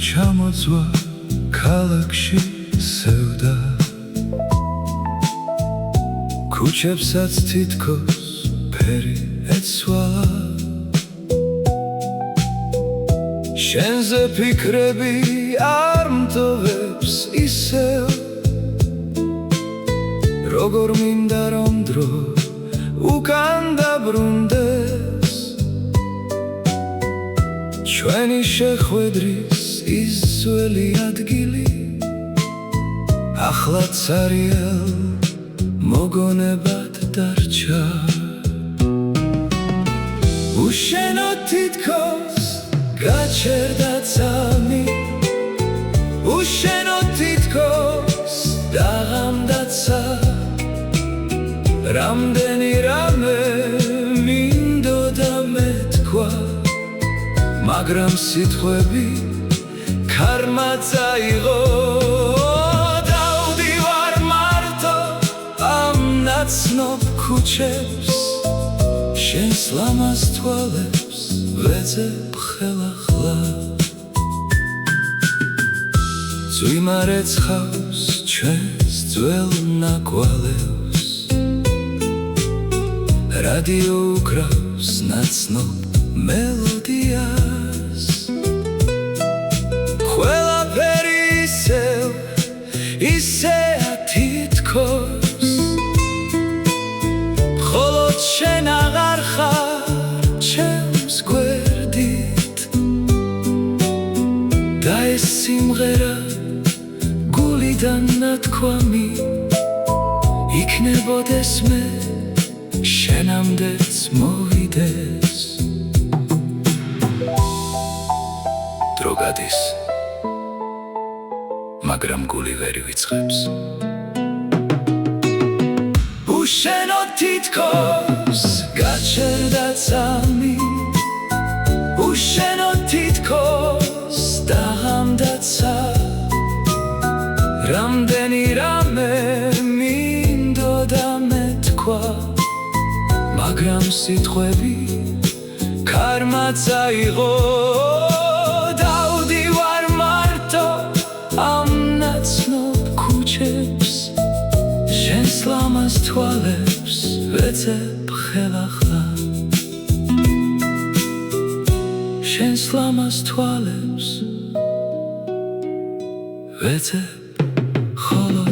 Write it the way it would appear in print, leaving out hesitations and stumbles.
ჩამოწვა ქალაქში სევდა ქუჩებსაც თითქოს ფერი ეცვალა შენზე ფიქრები არ მტოვებს ისევ როგორ მინდა რომ დრო უკან დაბრუნდეს ჩვენი შეხვედრის ის ძველი ადგილი ახლა ცარიელ მოგონებად დარჩა უშენო თითქოს გაჩერდა წამი უშენო თითქოს დაღამდაცა რამდენი რამე მინდოდა მეთქვა მაგრამ სიტყვები ქარმა წაიღო დავდივარ მარტო ამ ნაცნობ ქუჩებს შენს ლამაზ თვალებს ვეძებ ხელახლა წვიმა რეცხავს ჩვენს ძველ ნაკვალევს რადიო უკრავს ნაცნობ მელოდიას ყველაფერი ისეა თითქოს მხოლოდ შენ აღარ ხარ ჩემს გვერდით და ეს სიმღერა გულიდან ნათქვამი იქნებოდეს მე შენამდეც მოვიდეს დრო გადის მაგრამ გული ვერ ვიწყებს უშენო თითქოს გაჩერდა წამი უშენო თითქოს დაღამდაცა რამდენი რამე მინდოდა მეთქვა მაგრამ სიტყვები ქარმა წაიღო დავდივარ მარტო ამ ნაცნობ ქუჩებს შენს ლამაზ თვალებს ვეძებ ხელახლა შენს ლამაზ თვალებს ვეძებ ხოლო